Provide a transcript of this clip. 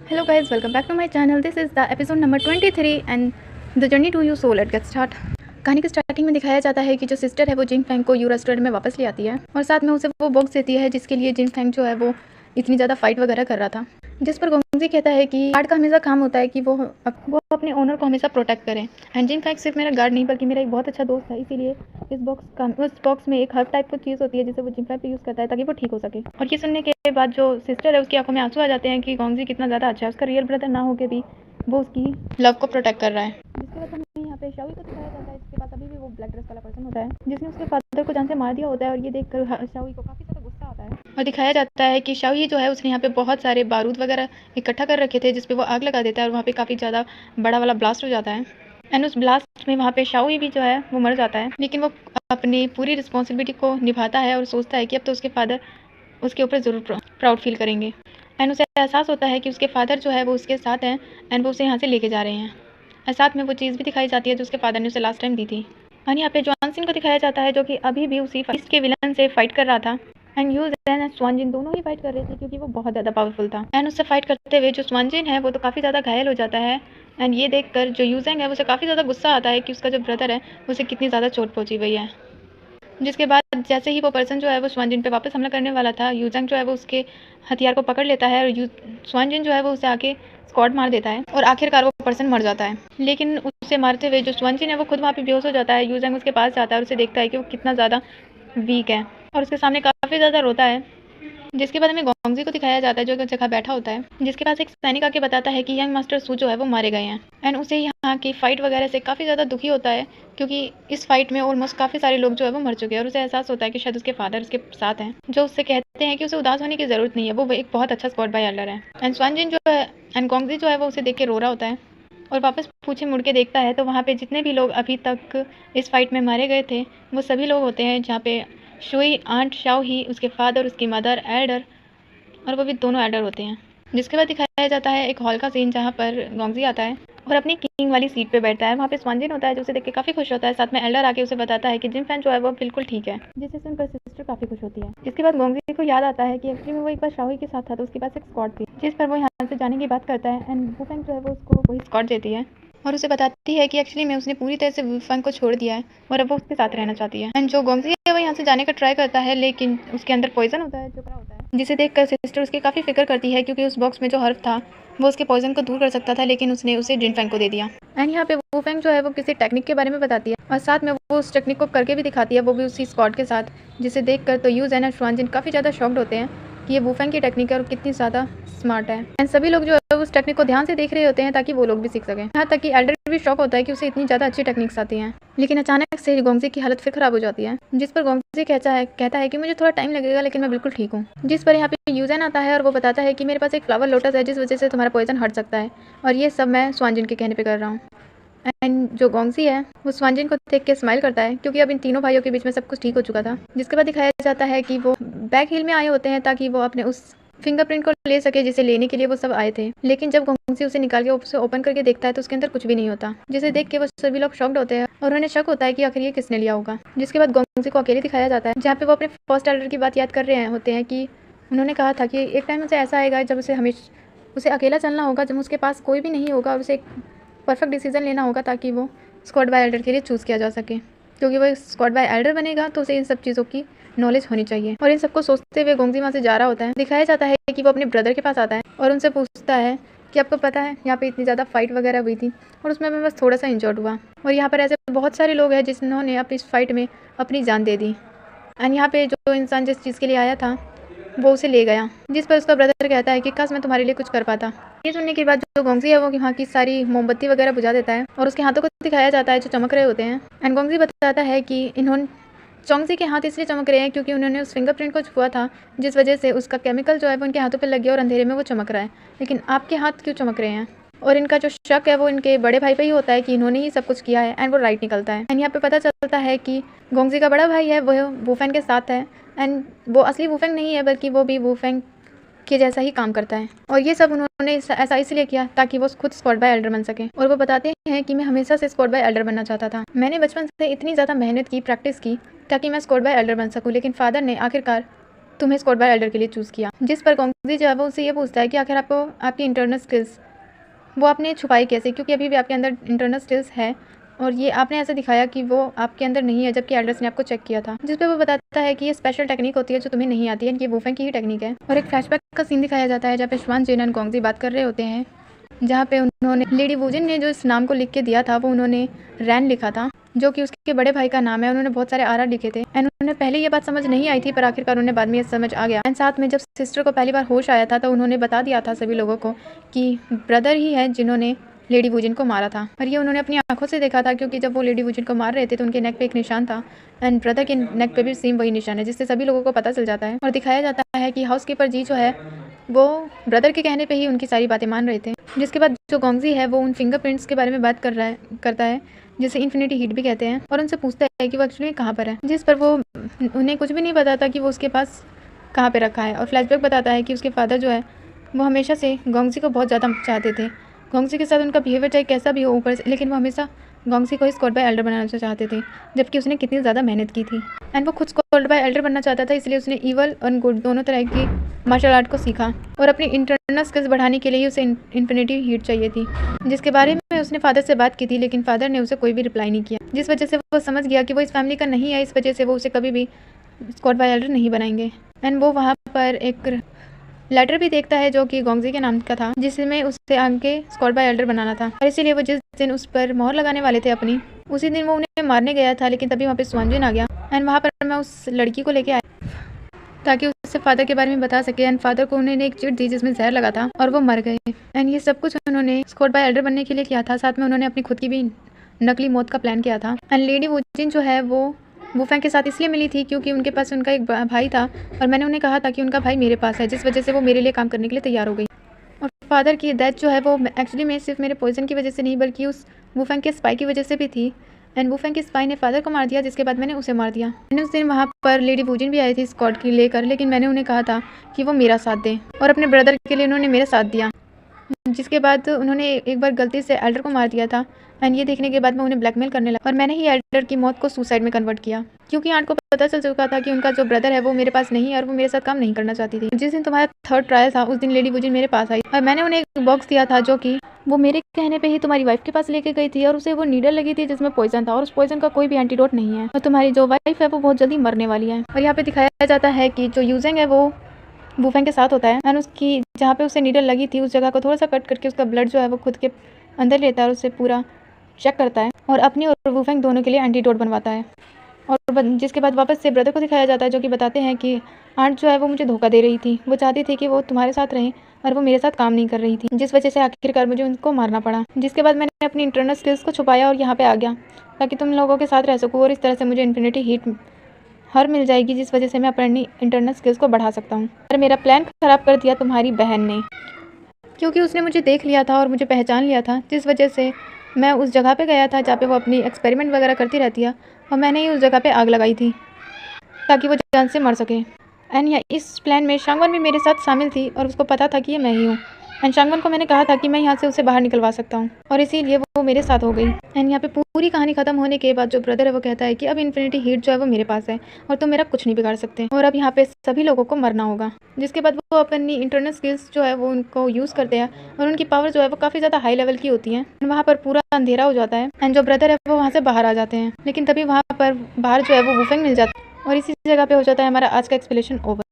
Hello guys, welcome back to my channel. This is the episode number 23 and the journey to your soul. Let's get start. कहानी की starting में दिखाया जाता है कि जो सिस्टर है वो जिन फैंग को यू रेस्टोरेंट में वापस ले आती है और साथ में उसे वो बॉक्स देती है जिसके लिए जिन फैंग जो है वो इतनी ज़्यादा फाइट वगैरह कर रहा था। जिस पर गोंगजी कहता है कि गार्ड का हमेशा काम होता है कि वो अपने ओनर को हमेशा प्रोटेक्ट करें। एंड जिन फैंग सिर्फ मेरा गार्ड नहीं बल्कि मेरा एक बहुत अच्छा दोस्त है, इसीलिए उस बॉक्स में एक हर्ब टाइप की चीज़ होती है जिसे वो जिन फैंग पे यूज़ करता है ताकि वो ठीक हो सके। और ये सुनने के बाद जो सिस्टर है उसकी आंखों में आंसू आ जाते हैं कि गोंगजी कितना ज़्यादा अच्छा है, उसका रियल ब्रदर ना होकर भी वो उसकी लव को प्रोटेक्ट कर रहा है। जिसके बाद हमें यहाँ पे शाओई को दिखाया जाता है जिसके पास अभी भी वो ब्लैक ड्रेस वाला पर्सन होता है जिसने उसके फादर को जान से मार दिया होता है और ये देखकर शाओई को काफ़ी ज़्यादा गुस्सा आता है। और दिखाया जाता है कि शाओई जो है उसने यहाँ पे बहुत सारे बारूद वगैरह इकट्ठा कर रखे थे जिसपे वो आग लगा देता है और वहाँ पे काफ़ी ज़्यादा बड़ा वाला ब्लास्ट हो जाता है। एंड उस ब्लास्ट में वहाँ पे शाओई भी जो है वो मर जाता है, लेकिन वो अपनी पूरी रिस्पॉन्सिबिलिटी को निभाता है और सोचता है कि अब तो उसके फादर उसके ऊपर ज़रूर प्राउड फील करेंगे। एंड उसे एहसास होता है कि उसके फादर जो है वो उसके साथ हैं एंड वो उसे यहाँ से लेके जा रहे हैं। और साथ में वो चीज़ भी दिखाई जाती है जो उसके फादर ने उसे लास्ट टाइम दी थी। और यहाँ पे जॉन सिन को दिखाया जाता है जो कि अभी भी उसी के विलन से फाइट कर रहा था। एंड यूज एंड स्वानजिन दोनों ही फाइट कर रहे थे क्योंकि वो बहुत ज़्यादा पावरफुल था। एंड उससे फाइट करते हुए जो स्वानजिन है वो तो काफ़ी ज़्यादा घायल हो जाता है। एंड ये देखकर जो यूजेंग है उसे काफ़ी ज़्यादा गुस्सा आता है कि उसका जो ब्रदर है उसे कितनी ज़्यादा चोट पहुँची हुई है। जिसके बाद जैसे ही वो पर्सन जो है वो स्वानजिन पे वापस हमला करने वाला था, यूजेंग जो है वो उसके हथियार को पकड़ लेता है और स्वानजिन जो है वो उसे आके स्क्वाड मार देता है और आखिरकार वो पर्सन मर जाता है। लेकिन उसे मारते हुए जो स्वानजिन है वो खुद वहाँ पे बेहोश हो जाता है। यूजेंग उसके पास जाता है और उसे देखता है कि वो कितना ज़्यादा वीक है और उसके सामने काफ़ी ज़्यादा रोता है। जिसके बाद हमें गोंगजी को दिखाया जाता है जो एक जगह बैठा होता है जिसके पास एक सैनिक आके बताता है कि यंग मास्टर सू जो है वो मारे गए हैं। एंड उसे यहाँ की फाइट वगैरह से काफ़ी ज़्यादा दुखी होता है क्योंकि इस फाइट में ऑलमोस्ट काफ़ी सारे लोग जो है वो मर चुके हैं और उसे एहसास होता है कि शायद उसके फादर उसके साथ हैं जो उससे कहते हैं कि उसे उदास होने की ज़रूरत नहीं है, वो एक बहुत अच्छा स्क्वाड बाय एल्डर है। एंड स्वानजिन जो है एंड गोंगजी जो है वो उसे देख के रो रहा होता है और वापस पीछे मुड़ के देखता है तो वहाँ पे जितने भी लोग अभी तक इस फाइट में मारे गए थे वो सभी लोग होते हैं जहाँ पे शुई, आंट शाओ ही, उसके फादर, उसकी मदर, एल्डर और वो भी दोनों एल्डर होते हैं। जिसके बाद दिखाया जाता है एक हॉल का सीन जहाँ पर गोंगजी आता है और अपनी किंग वाली सीट पे बैठता है। वहाँ पे स्वानजिन होता है जो उसे देख के काफ़ी खुश होता है। साथ में एल्डर आके उसे बताता है कि जिन फैन जो है वो बिल्कुल ठीक है, जिसे सुनकर सिस्टर काफ़ी खुश होती है। इसके बाद गोंगजी को याद आता है कि एक्चुअली में वो एक बार शाओई के साथ था तो उसके पास एक स्क्वाड थी जिस पर वो यहाँ से जाने की बात करता है। एंड वो फैंग जो है वो उसको वही स्क्वाड देती है और उसे बताती है कि एक्चुअली में उसने पूरी तरह से वुफेंग को छोड़ दिया है और अब वो उसके साथ रहना चाहती है। एंड जो गोंगजी है वो यहाँ से जाने का ट्राई करता है लेकिन उसके अंदर पॉइजन होता है, चुकरा होता है, जिसे देखकर सिस्टर उसकी काफ़ी फिक्र करती है क्योंकि उस बॉक्स में जो हर्फ था वो उसके पॉइजन को दूर कर सकता था लेकिन उसने उसे जिन फैंग को दे दिया। एंड यहाँ पे वो फैंग जो है वो किसी टेक्निक के बारे में बताती है और साथ में वो उस टेक्निक को करके भी दिखाती है, वो भी उसी स्क्वाड के साथ, जिसे देखकर तो यूज एंड स्वानजिन काफ़ी ज़्यादा शॉक्ड होते हैं कि ये वुफेंग की टेक्निक है और कितनी ज़्यादा स्मार्ट है। एंड सभी लोग जो है उस टेक्निक को ध्यान से देख रहे होते हैं ताकि वो लोग भी सीख सकें। यहाँ तक कि एल्डर भी शॉक होता है कि उसे इतनी ज़्यादा अच्छी टेक्निक्स आती हैं। लेकिन अचानक से गोंगजी की हालत फिर खराब हो जाती है जिस पर गोंगजी कहता है कि मुझे थोड़ा टाइम लगेगा लेकिन मैं बिल्कुल ठीक हूँ। जिस पर यहाँ पे यूजेन आता है और वो बताता है कि मेरे पास एक फ्लावर लोटस है जिस वजह से तुम्हारा पॉइजन हट सकता है और ये सब मैं स्वानजिन के कहने पर कर रहा हूँ। एंड जो गोंगजी है वो स्वानजिन को देख के स्माइल करता है क्योंकि अब इन तीनों भाइयों के बीच में सब कुछ ठीक हो चुका था। जिसके बाद दिखाया जाता है कि वो बैक हिल में आए होते हैं ताकि वो अपने उस फिंगरप्रिंट को ले सके जिसे लेने के लिए वो सब आए थे। लेकिन जब गोंगजी उसे निकाल के उसे ओपन करके देखता है तो उसके अंदर कुछ भी नहीं होता, जिसे देख के वो सभी लोग शॉक्ड होते हैं और उन्हें शक होता है कि आखिर ये किसने लिया होगा। जिसके बाद गोंगजी को अकेले दिखाया जाता है जहाँ पे वो अपने फर्स्ट एल्डर की बात याद कर रहे होते हैं कि उन्होंने कहा था कि एक टाइम उसे ऐसा आएगा जब उसे अकेला चलना होगा, जब उसके पास कोई भी नहीं होगा और उसे एक परफेक्ट डिसीजन लेना होगा ताकि वो स्क्वाड बाय एल्डर के लिए चूज़ किया जा सके, क्योंकि वो स्क्वाड बाय एल्डर बनेगा तो उसे इन सब चीज़ों की नॉलेज होनी चाहिए। और इन सबको सोचते हुए गोंगजी वहाँ से जा रहा होता है। दिखाया जाता है कि वो अपने ब्रदर के पास आता है और उनसे पूछता है कि आपको पता है यहाँ पे इतनी ज़्यादा फाइट वगैरह हुई थी और उसमें मैं बस थोड़ा सा इंजर्ड हुआ और यहाँ पर ऐसे बहुत सारे लोग हैं जिन्होंने अपनी इस फाइट में अपनी जान दे दी एंड यहाँ पे जो इंसान जिस चीज़ के लिए आया था वो उसे ले गया। जिस पर उसका ब्रदर कहता है कि काश मैं तुम्हारे लिए कुछ कर पाता। ये सुनने के बाद जो गोंगजी है वो वहाँ की सारी मोमबत्ती वगैरह बुझा देता है और उसके हाथों को दिखाया जाता है जो चमक रहे होते हैं। एंड गोंगजी बताता है कि इन्होंने चोंगजी के हाथ इसलिए चमक रहे हैं क्योंकि उन्होंने उस फिंगरप्रिंट को छुआ था जिस वजह से उसका केमिकल जो है वो उनके हाथों पर लग गया और अंधेरे में वो चमक रहा है। लेकिन आपके हाथ क्यों चमक रहे हैं? और इनका जो शक है वो इनके बड़े भाई पे ही होता है कि इन्होंने ही सब कुछ किया है एंड वो राइट निकलता है। एंड यहाँ पे पता चलता है कि गोंगजी का बड़ा भाई है वो वुफेंग के साथ है एंड वो असली वुफेंग नहीं है बल्कि वो भी वुफेंग के जैसा ही काम करता है और ये सब उन्होंने ऐसा इसलिए किया ताकि वो खुद स्क्वाड बाय एल्डर बन सके। और वो बताते हैं कि मैं हमेशा से स्क्वाड बाय एल्डर बनना चाहता था, मैंने बचपन से इतनी ज़्यादा मेहनत की, प्रैक्टिस की ताकि मैं स्क्वाड बाय एल्डर बन सकूं, लेकिन फादर ने आखिरकार तुम्हें स्क्वाड बाय एल्डर के लिए चूज़ किया। जिस पर गोंगजी जो है वो उससे ये पूछता है कि आखिर आपको आपकी इंटरनल स्किल्स वो आपने छुपाई कैसे, क्योंकि अभी भी आपके अंदर इंटरनल स्किल्स है और ये आपने ऐसा दिखाया कि वो आपके अंदर नहीं है, जबकि एल्डर्स ने आपको चेक किया था। जिस पे वो बताता है कि ये स्पेशल टेक्निक होती है जो तुम्हें नहीं आती है, ये वुफेंग की ही टेक्निक है। और एक फ्लैशबैक का सीन दिखाया जाता है जहाँ पे श्वान जेन और गोंगजी बात कर रहे होते हैं, जहाँ पे उन्होंने लेडी वुजिन ने जो इस नाम को लिख के दिया था वो उन्होंने रैन लिखा था, जो कि उसके बड़े भाई का नाम है। उन्होंने बहुत सारे आरा लिखे थे एंड उन्हें पहले ये बात समझ नहीं आई थी, पर आखिरकार उन्हें बाद में ये समझ आ गया। एंड साथ में जब सिस्टर को पहली बार होश आया था तो उन्होंने बता दिया था सभी लोगों को कि ब्रदर ही है जिन्होंने लेडी वुजिन को मारा था। और ये उन्होंने अपनी आंखों से देखा था, क्योंकि जब वो लेडी वुजिन को मार रहे थे तो उनके नेक पे एक निशान था एंड ब्रदर के नेक पे भी सेम वही निशान है, जिससे सभी लोगों को पता चल जाता है। और दिखाया जाता है कि हाउसकीपर जी जो है वो ब्रदर के कहने पे ही उनकी सारी बातें मान रहे थे। जिसके बाद जो गोंगजी है वो उन फिंगरप्रिंट्स के बारे में बात करता है जिसे इन्फिनिटी हीट भी कहते हैं, और उनसे पूछता है कि वो एक्चुअली कहाँ पर है, जिस पर वो उन्हें कुछ भी नहीं बताता कि वो उसके पास कहाँ पे रखा है। और फ्लैशबैक बताता है कि उसके फादर जो है वो हमेशा से गोंगजी को बहुत ज़्यादा चाहते थे। गोंगजी के साथ उनका बिहेवियर चाहे कैसा भी हो ऊपर से, लेकिन वो हमेशा गोंगजी को ही स्क्वाड बाय एल्डर बनाना चाहते थे, जबकि उसने कितनी ज़्यादा मेहनत की थी। एंड वो खुद स्क्वाड बाय एल्डर बनना चाहता था, इसलिए उसने ईवल और गुड दोनों तरह की मार्शल आर्ट को सीखा और अपनी इंटरनल स्किल्स बढ़ाने के लिए उसे इन्फिनिटी हीट चाहिए थी, जिसके बारे में उसने फादर से बात की थी, लेकिन फादर ने उसे कोई भी रिप्लाई नहीं किया, जिस वजह से वो समझ गया कि वो इस फैमिली का नहीं है। इस वजह से वो उसे कभी भी स्क्वाड बाय एल्डर नहीं बनाएंगे। एंड वो वहाँ पर एक लेटर भी देखता है जो कि गोंगजी के नाम का था, जिसमें उससे आगे स्क्वाड बाय एल्डर बनाना था। और इसीलिए वो जिस दिन उस पर मोहर लगाने वाले थे अपनी, उसी दिन वो उन्हें मारने गया था, लेकिन तभी वहाँ पे स्वानजिन आ गया एंड वहाँ पर मैं उस लड़की को लेके आया ताकि उससे फादर के बारे में बता सके। एंड फादर को उन्होंने एक चिट दी जिसमें जहर लगा था और वो मर गए। एंड ये सब कुछ उन्होंने स्क्वाड बाय एल्डर बनने के लिए किया था। साथ में उन्होंने अपनी खुद की भी नकली मौत का प्लान किया था। एंड लेडी वुजिन जो है वो वुफेंग के साथ इसलिए मिली थी क्योंकि उनके पास उनका एक भाई था और मैंने उन्हें कहा था कि उनका भाई मेरे पास है, जिस वजह से वो मेरे लिए काम करने के लिए तैयार हो गई। और फादर की डेथ जो है वो एक्चुअली में सिर्फ मेरे पॉइजन की वजह से नहीं, बल्कि उस वुफेंग के स्पाई की वजह से भी थी। एंड वुफेंग के स्पाई ने फादर को मार दिया, जिसके बाद मैंने उसे मार दिया। मैंने उस दिन वहाँ पर लेडी वुजिन भी आई थी स्क्वाड की लेकर, लेकिन मैंने उन्हें कहा था कि वो मेरा साथ दें और अपने ब्रदर के लिए उन्होंने मेरा साथ दिया, जिसके बाद उन्होंने एक बार गलती से एल्डर को मार दिया था। एंड ये देखने के बाद मैं उन्हें ब्लैकमेल करने लगा और मैंने ही एल्डर की मौत को सुसाइड में कन्वर्ट किया, क्योंकि आंट को पता चल चुका था कि उनका जो ब्रदर है वो मेरे पास नहीं है और वो मेरे साथ काम नहीं करना चाहती थी। जिस दिन तुम्हारा थर्ड ट्रायल था उस दिन लेडी वुजिन मेरे पास आई और मैंने उन्हें एक बॉक्स दिया था जो कि वो मेरे कहने पे ही तुम्हारी वाइफ के पास लेके गई थी और उसे वो नीडल लगी थी जिसमें पॉइजन था और उस पॉइजन का कोई भी एंटीडोट नहीं है और तुम्हारी जो वाइफ है वो बहुत जल्दी मरने वाली है। और यहाँ पे दिखाया जाता है कि जो यूजिंग है वो वुफेंग के साथ होता है एंड उसकी जहाँ पे उसे नीडल लगी थी उस जगह को थोड़ा सा कट करके उसका ब्लड जो है वो खुद के अंदर लेता है और उसे पूरा चेक करता है और अपनी और वुफेंग दोनों के लिए एंटीडोट बनवाता है। और जिसके बाद वापस से ब्रदर को दिखाया जाता है जो कि बताते हैं कि आंट जो है वो मुझे धोखा दे रही थी, वो चाहती थी कि वो तुम्हारे साथ रहें और वो मेरे साथ काम नहीं कर रही थी, जिस वजह से आखिरकार मुझे उनको मारना पड़ा। जिसके बाद मैंने अपनी इंटरनल स्किल्स को छुपाया और यहाँ पे आ गया ताकि तुम लोगों के साथ रह सकूँ और इस तरह से मुझे इन्फिनिटी हीट हर मिल जाएगी, जिस वजह से मैं अपनी इंटरनल स्किल्स को बढ़ा सकता हूँ। और मेरा प्लान ख़राब कर दिया तुम्हारी बहन ने, क्योंकि उसने मुझे देख लिया था और मुझे पहचान लिया था, जिस वजह से मैं उस जगह पे गया था जहाँ पे वो अपनी एक्सपेरिमेंट वगैरह करती रहती है और मैंने ही उस जगह पे आग लगाई थी ताकि वो जान से मर सके। एंड इस प्लान में शांगवन भी मेरे साथ शामिल थी और उसको पता था कि ये मैं ही हूँ। एंड शांगवन को मैंने कहा था कि मैं यहाँ से उसे बाहर निकलवा सकता हूँ और इसीलिए वो मेरे साथ हो गई। एंड यहाँ पे पूरी कहानी खत्म होने के बाद जो ब्रदर है वो कहता है कि अब इन्फिनिटी हीट जो है वो मेरे पास है और तुम मेरा कुछ नहीं बिगाड़ सकते और अब यहाँ पे सभी लोगों को मरना होगा। जिसके बाद वो अपनी इंटरनल स्किल्स जो है वो उनको यूज़ करते हैं और उनकी पावर जो है वो काफ़ी ज़्यादा हाई लेवल की होती है। वहाँ पर पूरा अंधेरा हो जाता है एंड जो ब्रदर है वो वहाँ से बाहर आ जाते हैं, लेकिन तभी वहाँ पर बाहर जो है वो वुफेंग मिल जाता है और इसी जगह पे हो जाता है हमारा आज का एक्सप्लेनेशन ओवर।